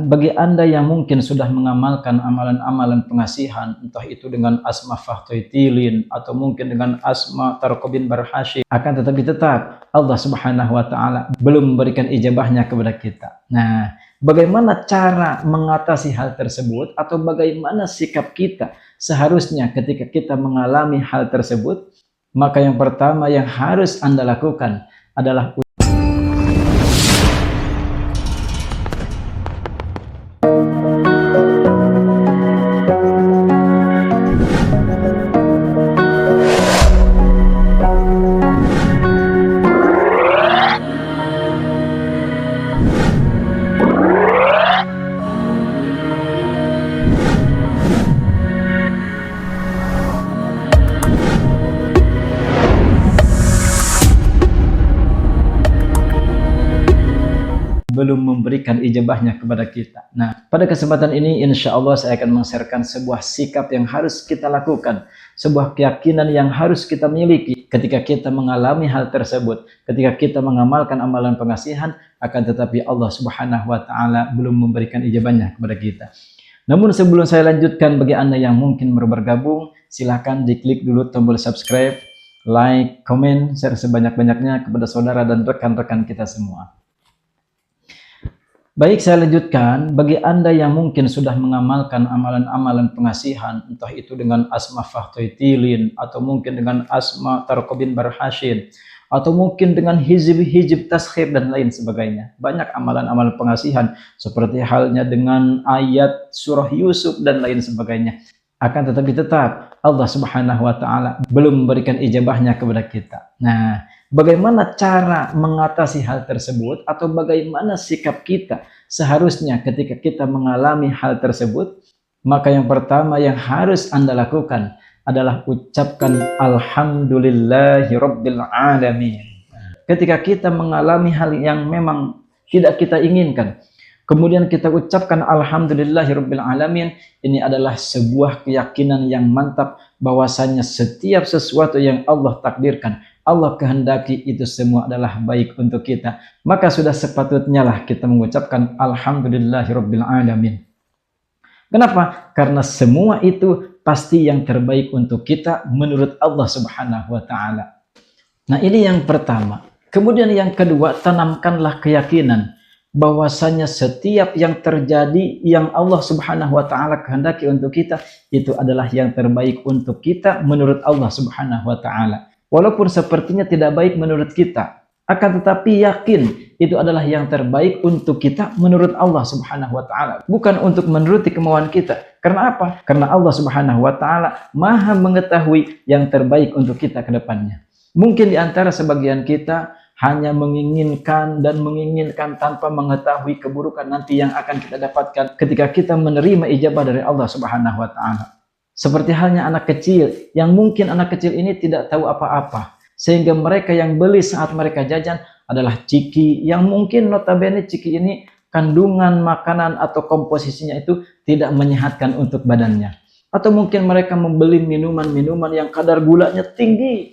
Bagi Anda yang mungkin sudah mengamalkan amalan-amalan pengasihan, entah itu dengan asma fahtaitilin atau mungkin dengan asma tarqobin barhashi, akan tetapi tetap Allah Subhanahu wa taala belum memberikan ijabahnya kepada kita. Nah, bagaimana cara mengatasi hal tersebut atau bagaimana sikap kita seharusnya ketika kita mengalami hal tersebut? Maka yang pertama yang harus Anda lakukan adalah belum memberikan ijabahnya kepada kita. Nah, pada kesempatan ini insya Allah saya akan meng-sharekan sebuah sikap yang harus kita lakukan, sebuah keyakinan yang harus kita miliki ketika kita mengalami hal tersebut, ketika kita mengamalkan amalan pengasihan, akan tetapi Allah Subhanahu wa taala belum memberikan ijabahnya kepada kita. Namun sebelum saya lanjutkan, bagi Anda yang mungkin baru bergabung, silahkan diklik dulu tombol subscribe, like, komen, share sebanyak-banyaknya kepada saudara dan rekan-rekan kita semua. Baik, saya lanjutkan. Bagi Anda yang mungkin sudah mengamalkan amalan-amalan pengasihan, entah itu dengan asma fahtaitilin, atau mungkin dengan asma tarqobin barhasin, atau mungkin dengan hizib taskhir dan lain sebagainya. Banyak amalan-amalan pengasihan, seperti halnya dengan ayat surah Yusuf dan lain sebagainya. Akan tetapi tetap Allah Subhanahu wa taala belum memberikan ijabahnya kepada kita. Nah, bagaimana cara mengatasi hal tersebut atau bagaimana sikap kita seharusnya ketika kita mengalami hal tersebut? Maka yang pertama yang harus Anda lakukan adalah ucapkan alhamdulillahirabbil alamin. Ketika kita mengalami hal yang memang tidak kita inginkan, kemudian kita ucapkan alhamdulillahirabbil alamin, ini adalah sebuah keyakinan yang mantap bahwasanya setiap sesuatu yang Allah takdirkan, Allah kehendaki, itu semua adalah baik untuk kita. Maka sudah sepatutnya lah kita mengucapkan alhamdulillahirabbil alamin. Kenapa? Karena semua itu pasti yang terbaik untuk kita menurut Allah Subhanahu wa taala. Nah, ini yang pertama. Kemudian yang kedua, tanamkanlah keyakinan bahwasanya setiap yang terjadi yang Allah Subhanahu wa taala kehendaki untuk kita, itu adalah yang terbaik untuk kita menurut Allah Subhanahu wa taala. Walaupun sepertinya tidak baik menurut kita, akan tetapi yakin itu adalah yang terbaik untuk kita menurut Allah Subhanahu wa taala, bukan untuk menuruti kemauan kita. Karena apa? Karena Allah Subhanahu wa taala Maha mengetahui yang terbaik untuk kita ke depannya. Mungkin di antara sebagian kita hanya menginginkan tanpa mengetahui keburukan nanti yang akan kita dapatkan ketika kita menerima ijabah dari Allah Subhanahu wa taala. Seperti halnya anak kecil, yang mungkin anak kecil ini tidak tahu apa-apa, sehingga mereka yang beli saat mereka jajan adalah ciki, yang mungkin notabene ciki ini kandungan makanan atau komposisinya itu tidak menyehatkan untuk badannya. Atau mungkin mereka membeli minuman-minuman yang kadar gulanya tinggi,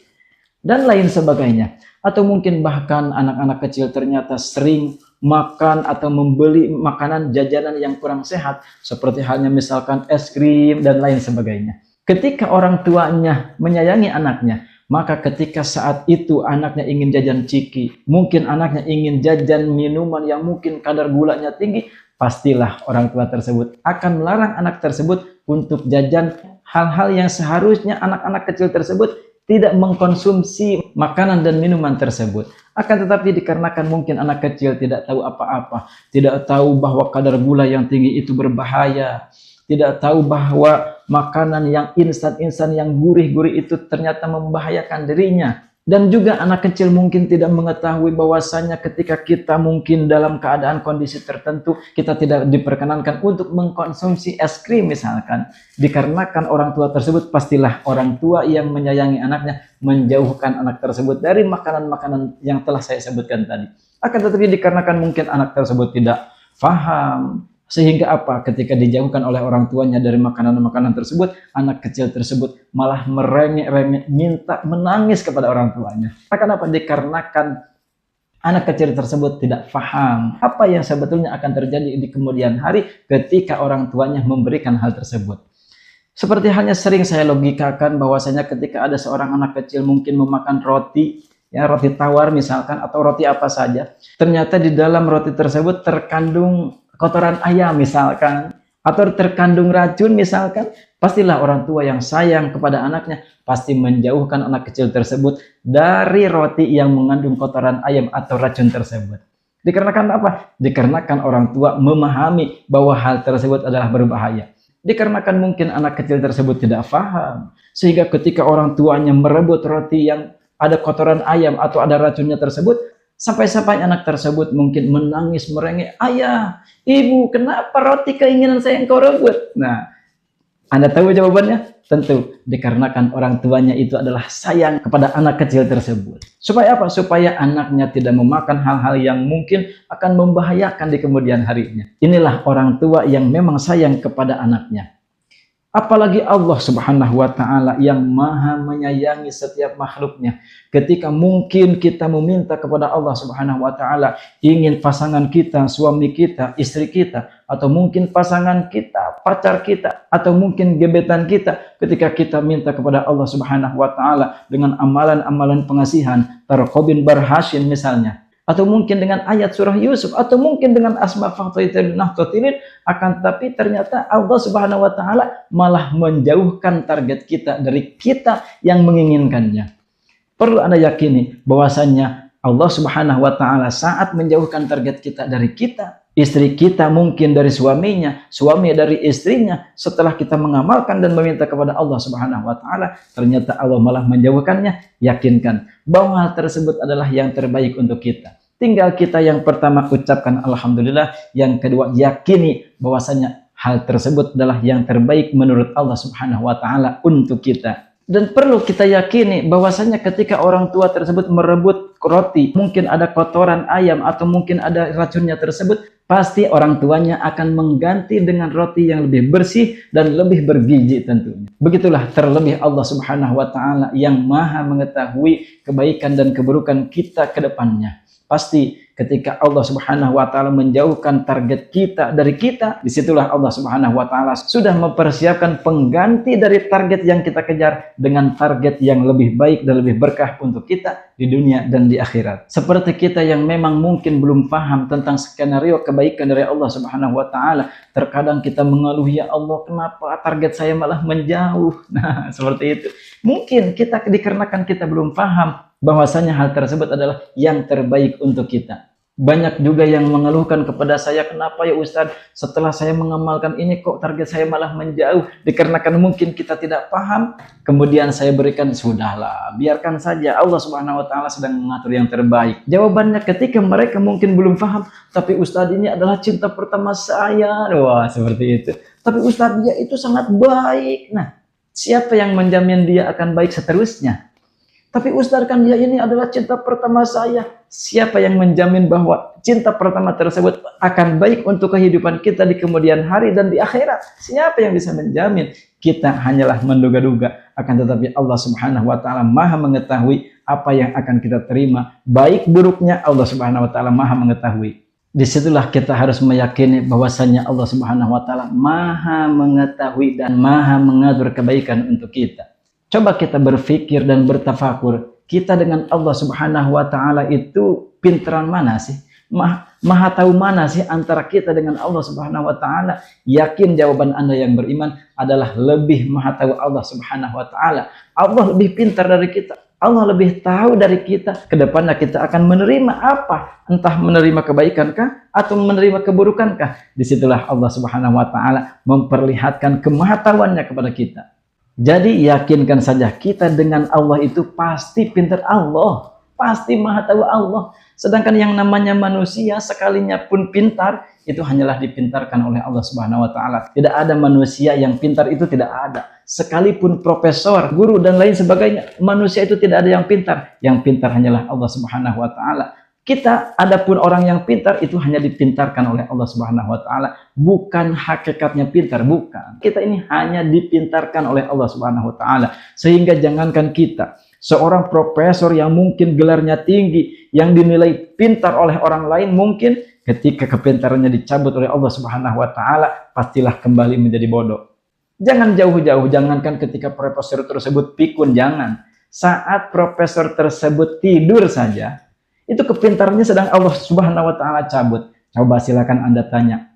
dan lain sebagainya. Atau mungkin bahkan anak-anak kecil ternyata sering makan atau membeli makanan jajanan yang kurang sehat, seperti halnya misalkan es krim dan lain sebagainya. Ketika orang tuanya menyayangi anaknya, maka ketika saat itu anaknya ingin jajan ciki, mungkin anaknya ingin jajan minuman yang mungkin kadar gulanya tinggi, pastilah orang tua tersebut akan melarang anak tersebut untuk jajan hal-hal yang seharusnya anak-anak kecil tersebut tidak mengkonsumsi makanan dan minuman tersebut. Akan tetapi dikarenakan mungkin anak kecil tidak tahu apa-apa, tidak tahu bahwa kadar gula yang tinggi itu berbahaya, tidak tahu bahwa makanan yang instan-instan yang gurih-gurih itu ternyata membahayakan dirinya. Dan juga anak kecil mungkin tidak mengetahui bahwasanya ketika kita mungkin dalam keadaan kondisi tertentu, kita tidak diperkenankan untuk mengkonsumsi es krim misalkan. Dikarenakan orang tua tersebut, pastilah orang tua yang menyayangi anaknya menjauhkan anak tersebut dari makanan-makanan yang telah saya sebutkan tadi. Akan tetapi dikarenakan mungkin anak tersebut tidak paham, sehingga apa? Ketika dijauhkan oleh orang tuanya dari makanan-makanan tersebut, anak kecil tersebut malah merengek-rengek, minta menangis kepada orang tuanya. Akan apa? Dikarenakan Anak kecil tersebut tidak paham apa yang sebetulnya akan terjadi di kemudian hari ketika orang tuanya memberikan hal tersebut. Seperti halnya sering saya logikakan bahwasanya ketika ada seorang anak kecil mungkin memakan roti, ya roti tawar misalkan atau roti apa saja, ternyata di dalam roti tersebut terkandung kotoran ayam misalkan, atau terkandung racun misalkan, pastilah orang tua yang sayang kepada anaknya pasti menjauhkan anak kecil tersebut dari roti yang mengandung kotoran ayam atau racun tersebut. Dikarenakan apa? Dikarenakan orang tua memahami bahwa hal tersebut adalah berbahaya. Dikarenakan mungkin anak kecil tersebut tidak paham, sehingga ketika orang tuanya merebut roti yang ada kotoran ayam atau ada racunnya tersebut, sampai-sampai anak tersebut mungkin menangis merengek, "Ayah, ibu, kenapa roti keinginan saya engkau rebut?" Nah, Anda tahu jawabannya? Tentu dikarenakan orang tuanya itu adalah sayang kepada anak kecil tersebut. Supaya apa? Supaya anaknya tidak memakan hal-hal yang mungkin akan membahayakan di kemudian harinya. Inilah orang tua yang memang sayang kepada anaknya. Apalagi Allah Subhanahu wa Ta'ala yang maha menyayangi setiap makhluknya. Ketika mungkin kita meminta kepada Allah Subhanahu wa Ta'ala, ingin pasangan kita, suami kita, istri kita, atau mungkin pasangan kita, pacar kita, atau mungkin gebetan kita, ketika kita minta kepada Allah Subhanahu wa Ta'ala dengan amalan-amalan pengasihan, tarqobin barhashin misalnya, atau mungkin dengan ayat surah Yusuf, atau mungkin dengan asma fa'totilin, akan tapi ternyata Allah Subhanahu wa Ta'ala malah menjauhkan target kita dari kita yang menginginkannya. Perlu Anda yakini bahwasanya Allah Subhanahu wa Ta'ala saat menjauhkan target kita dari kita, istri kita mungkin dari suaminya, suami dari istrinya, setelah kita mengamalkan dan meminta kepada Allah Subhanahu wa Ta'ala, ternyata Allah malah menjauhkannya. Yakinkan bahwa hal tersebut adalah yang terbaik untuk kita. Tinggal kita yang pertama ucapkan alhamdulillah, yang kedua yakini bahwasanya hal tersebut adalah yang terbaik menurut Allah Subhanahu wa Ta'ala untuk kita. Dan perlu kita yakini bahwasanya ketika orang tua tersebut merebut roti, mungkin ada kotoran ayam atau mungkin ada racunnya tersebut, pasti orang tuanya akan mengganti dengan roti yang lebih bersih dan lebih bergizi tentunya. Begitulah terlebih Allah Subhanahu wa Ta'ala yang maha mengetahui kebaikan dan keburukan kita ke depannya. Pasti ketika Allah Subhanahu wa Ta'ala menjauhkan target kita dari kita, disitulah Allah Subhanahu wa Ta'ala sudah mempersiapkan pengganti dari target yang kita kejar dengan target yang lebih baik dan lebih berkah untuk kita di dunia dan di akhirat. Seperti kita yang memang mungkin belum paham tentang skenario kebaikan dari Allah Subhanahu wa Ta'ala, terkadang kita mengeluh, "Ya Allah, kenapa target saya malah menjauh?" Nah, seperti itu. Mungkin kita dikarenakan kita belum paham bahwasanya hal tersebut adalah yang terbaik untuk kita. Banyak juga yang mengeluhkan kepada saya, "Kenapa ya Ustadz, setelah saya mengamalkan ini kok target saya malah menjauh?" Dikarenakan mungkin kita tidak paham, kemudian saya berikan, "Sudahlah, biarkan saja, Allah Subhanahu wa Ta'ala sedang mengatur yang terbaik." Jawabannya ketika mereka mungkin belum paham, "Tapi Ustadz, ini adalah cinta pertama saya." Wah, seperti itu. "Tapi Ustadz, dia itu sangat baik." Nah, siapa yang menjamin dia akan baik seterusnya? "Tapi Ustadz, kan dia ini adalah cinta pertama saya." Siapa yang menjamin bahwa cinta pertama tersebut akan baik untuk kehidupan kita di kemudian hari dan di akhirat? Siapa yang bisa menjamin? Kita hanyalah menduga-duga. Akan tetapi Allah Subhanahu wa Ta'ala maha mengetahui apa yang akan kita terima. Baik buruknya Allah Subhanahu wa Ta'ala maha mengetahui. Disitulah kita harus meyakini bahwasanya Allah Subhanahu wa Ta'ala maha mengetahui dan maha mengatur kebaikan untuk kita. Coba kita berpikir dan bertafakur, kita dengan Allah Subhanahu wa Ta'ala itu pinteran mana sih? Maha tahu mana sih antara kita dengan Allah Subhanahu wa Ta'ala? Yakin jawaban Anda yang beriman adalah lebih maha tahu Allah Subhanahu wa Ta'ala. Allah lebih pintar dari kita. Allah lebih tahu dari kita. Kedepannya kita akan menerima apa? Entah menerima kebaikankah atau menerima keburukankah? Disitulah Allah Subhanahu wa Ta'ala memperlihatkan kemahatauannya kepada kita. Jadi yakinkan saja kita dengan Allah itu pasti pintar Allah, pasti maha tahu Allah. Sedangkan yang namanya manusia sekalinya pun pintar, itu hanyalah dipintarkan oleh Allah Subhanahu wa Ta'ala. Tidak ada manusia yang pintar, itu tidak ada. Sekalipun profesor, guru dan lain sebagainya, manusia itu tidak ada yang pintar. Yang pintar hanyalah Allah Subhanahu wa Ta'ala. Kita, adapun orang yang pintar itu hanya dipintarkan oleh Allah Subhanahu wa Ta'ala, bukan hakikatnya pintar, bukan. Kita ini hanya dipintarkan oleh Allah Subhanahu wa Ta'ala, sehingga jangankan kita, Seorang profesor yang mungkin gelarnya tinggi, yang dinilai pintar oleh orang lain, mungkin ketika kepintarannya dicabut oleh Allah Subhanahu wa taala, pastilah kembali menjadi bodoh. Jangan jauh-jauh, jangankan ketika profesor tersebut pikun, jangan. Saat profesor tersebut tidur saja, itu kepintarannya sedang Allah Subhanahu wa taala cabut. Coba silakan Anda tanya.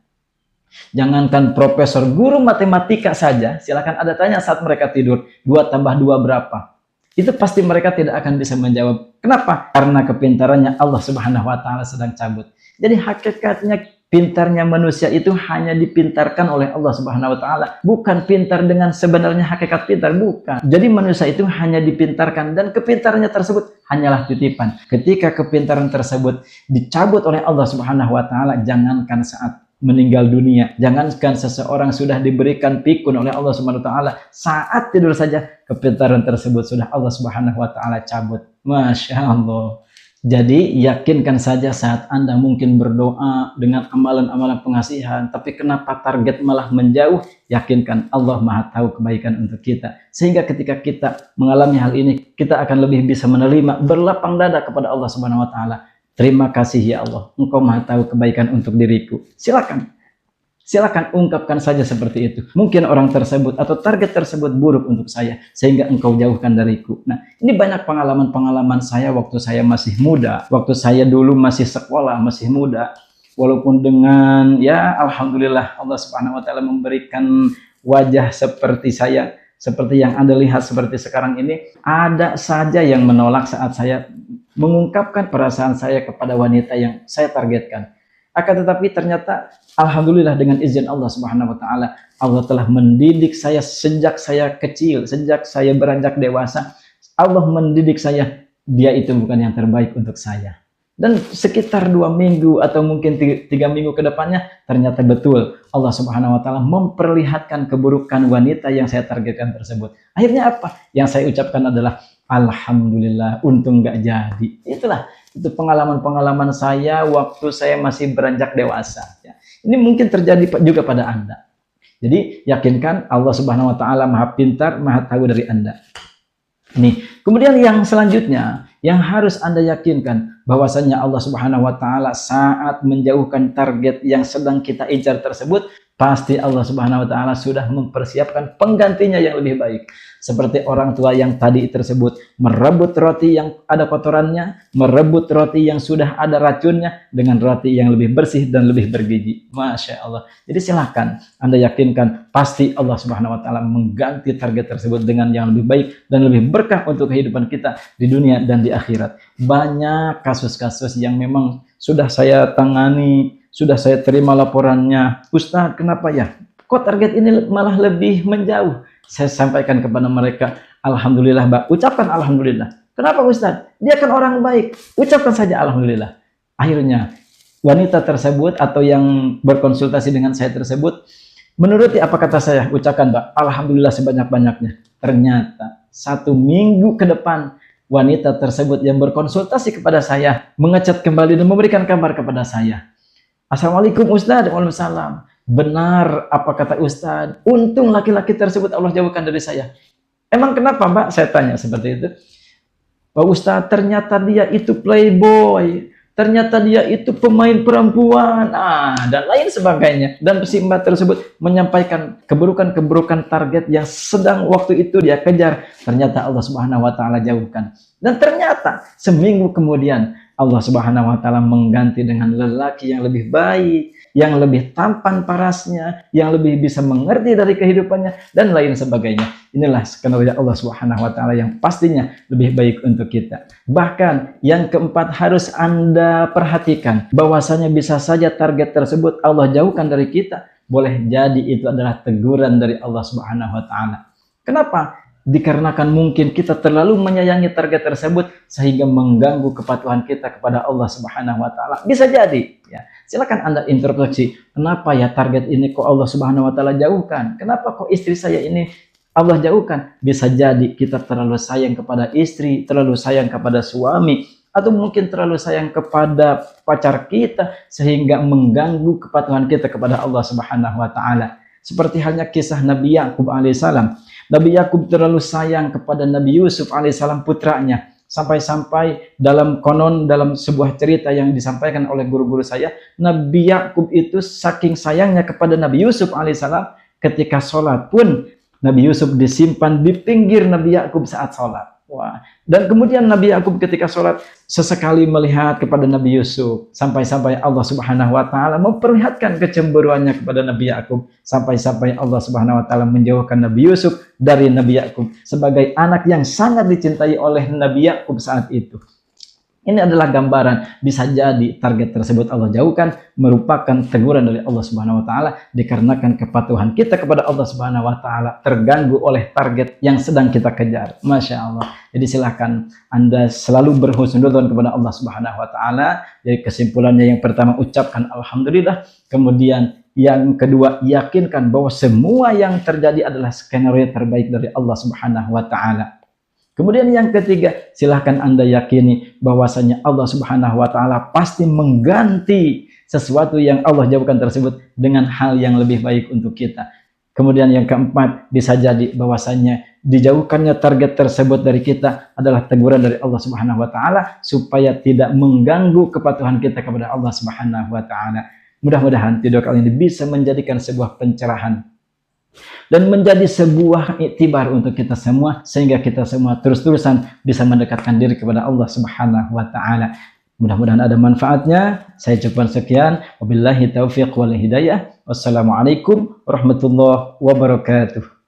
Jangankan profesor, guru matematika saja, silakan Anda tanya saat mereka tidur, 2 tambah 2 berapa? Itu pasti mereka tidak akan bisa menjawab. Kenapa? Karena kepintarannya Allah Subhanahu wa taala sedang cabut. Jadi hakikatnya pintarnya manusia itu hanya dipintarkan oleh Allah Subhanahu wa taala, bukan pintar dengan sebenarnya hakikat pintar, bukan. Jadi manusia itu hanya dipintarkan dan kepintarannya tersebut hanyalah titipan. Ketika kepintaran tersebut dicabut oleh Allah Subhanahu wa taala, jangankan saat meninggal dunia, jangankan seseorang sudah diberikan pikun oleh Allah Subhanahu wa taala, saat tidur saja kepintaran tersebut sudah Allah Subhanahu wa taala cabut. Masya Allah. Jadi yakinkan saja saat Anda mungkin berdoa dengan amalan-amalan pengasihan, tapi kenapa target malah menjauh, yakinkan Allah Maha tahu kebaikan untuk kita. Sehingga ketika kita mengalami hal ini, kita akan lebih bisa menerima, berlapang dada kepada Allah Subhanahu wa taala. Terima kasih ya Allah, Engkau Maha tahu kebaikan untuk diriku. Silakan ungkapkan saja seperti itu. Mungkin orang tersebut atau target tersebut buruk untuk saya, sehingga Engkau jauhkan dariku. Nah, ini banyak pengalaman-pengalaman saya waktu saya masih muda, waktu saya dulu masih sekolah, masih muda. Walaupun dengan, ya Alhamdulillah Allah Subhanahu wa taala memberikan wajah seperti saya, seperti yang Anda lihat seperti sekarang ini, ada saja yang menolak saat saya mengungkapkan perasaan saya kepada wanita yang saya targetkan. Akan tetapi ternyata Alhamdulillah dengan izin Allah Subhanahu wa taala, Allah telah mendidik saya sejak saya kecil, sejak saya beranjak dewasa. Allah mendidik saya, dia itu bukan yang terbaik untuk saya. Dan sekitar 2 minggu atau mungkin 3 minggu ke depannya, ternyata betul Allah Subhanahu wa taala memperlihatkan keburukan wanita yang saya targetkan tersebut. Akhirnya apa? Yang saya ucapkan adalah Alhamdulillah, untung nggak jadi. Itu pengalaman-pengalaman saya waktu saya masih beranjak dewasa. Ya. Ini mungkin terjadi juga pada Anda. Jadi yakinkan Allah Subhanahu wa taala Maha pintar, Maha tahu dari Anda. Nih, kemudian yang selanjutnya yang harus Anda yakinkan bahwasanya Allah Subhanahu wa taala saat menjauhkan target yang sedang kita incar tersebut, pasti Allah Subhanahu wa taala sudah mempersiapkan penggantinya yang lebih baik. Seperti orang tua yang tadi tersebut merebut roti yang ada kotorannya, merebut roti yang sudah ada racunnya dengan roti yang lebih bersih dan lebih bergizi. Masya Allah. Jadi silahkan Anda yakinkan pasti Allah Subhanahu wa taala mengganti target tersebut dengan yang lebih baik dan lebih berkah untuk kehidupan kita di dunia dan di akhirat. Banyak kasus-kasus yang memang sudah saya tangani, sudah saya terima laporannya. Ustaz, kenapa ya? Kok target ini malah lebih menjauh? Saya sampaikan kepada mereka, Alhamdulillah Mbak, ucapkan Alhamdulillah. Kenapa Ustaz? Dia kan orang baik, ucapkan saja Alhamdulillah. Akhirnya wanita tersebut atau yang berkonsultasi dengan saya tersebut menuruti apa kata saya, ucapkan Mbak, Alhamdulillah sebanyak-banyaknya. Ternyata 1 minggu ke depan wanita tersebut yang berkonsultasi kepada saya mengecat kembali dan memberikan kabar kepada saya. Assalamualaikum Ustaz. Waalaikumsalam. Benar apa kata Ustaz, untung laki-laki tersebut Allah jauhkan dari saya. Emang kenapa Mbak? Saya tanya seperti itu. Pak Ustaz, ternyata dia itu playboy, ternyata dia itu pemain perempuan, dan lain sebagainya. Dan si Mbak tersebut menyampaikan keburukan-keburukan target yang sedang waktu itu dia kejar. Ternyata Allah Subhanahu wa taala jauhkan. Dan ternyata seminggu kemudian Allah Subhanahu wa taala mengganti dengan lelaki yang lebih baik, yang lebih tampan parasnya, yang lebih bisa mengerti dari kehidupannya, dan lain sebagainya. Inilah skenario Allah Subhanahu wa taala yang pastinya lebih baik untuk kita. Bahkan yang keempat harus Anda perhatikan, bahwasanya bisa saja target tersebut Allah jauhkan dari kita. Boleh jadi itu adalah teguran dari Allah Subhanahu wa taala. Kenapa? Dikarenakan mungkin kita terlalu menyayangi target tersebut sehingga mengganggu kepatuhan kita kepada Allah Subhanahu wa taala. Bisa jadi, ya. Silakan Anda introspeksi, kenapa ya target ini kok Allah Subhanahu wa taala jauhkan? Kenapa kok istri saya ini Allah jauhkan? Bisa jadi kita terlalu sayang kepada istri, terlalu sayang kepada suami, atau mungkin terlalu sayang kepada pacar kita sehingga mengganggu kepatuhan kita kepada Allah Subhanahu wa taala. Seperti halnya kisah Nabi Yakub alaihissalam. Nabi Yakub terlalu sayang kepada Nabi Yusuf alaihissalam putranya. Sampai-sampai dalam sebuah cerita yang disampaikan oleh guru-guru saya, Nabi Yakub itu saking sayangnya kepada Nabi Yusuf alaihissalam, ketika sholat pun Nabi Yusuf disimpan di pinggir Nabi Yakub saat sholat. Wah. Dan kemudian Nabi Yakub ketika sholat sesekali melihat kepada Nabi Yusuf, sampai-sampai Allah Subhanahu wa taala memperlihatkan kecemburuannya kepada Nabi Yakub, sampai-sampai Allah Subhanahu wa taala menjauhkan Nabi Yusuf dari Nabi Yakub sebagai anak yang sangat dicintai oleh Nabi Yakub saat itu. Ini adalah gambaran, bisa jadi target tersebut Allah jauhkan merupakan teguran dari Allah Subhanahu wa taala dikarenakan kepatuhan kita kepada Allah Subhanahu wa taala terganggu oleh target yang sedang kita kejar. Masya Allah. Jadi silahkan Anda selalu berhusnudzon kepada Allah Subhanahu wa taala. Jadi kesimpulannya, yang pertama, ucapkan alhamdulillah, kemudian yang kedua, yakinkan bahwa semua yang terjadi adalah skenario terbaik dari Allah Subhanahu wa taala. Kemudian yang ketiga, silahkan Anda yakini bahwasanya Allah Subhanahu wa taala pasti mengganti sesuatu yang Allah jauhkan tersebut dengan hal yang lebih baik untuk kita. Kemudian yang keempat, bisa jadi bahwasanya dijauhkannya target tersebut dari kita adalah teguran dari Allah Subhanahu wa taala supaya tidak mengganggu kepatuhan kita kepada Allah Subhanahu wa taala. Mudah-mudahan video kali ini bisa menjadikan sebuah pencerahan dan menjadi sebuah iktibar untuk kita semua, sehingga kita semua terus-terusan bisa mendekatkan diri kepada Allah Subhanahu wa taala. Mudah-mudahan ada manfaatnya. Saya ucapkan sekian. Wabillahi taufiq wal hidayah. Wassalamualaikum warahmatullahi wabarakatuh.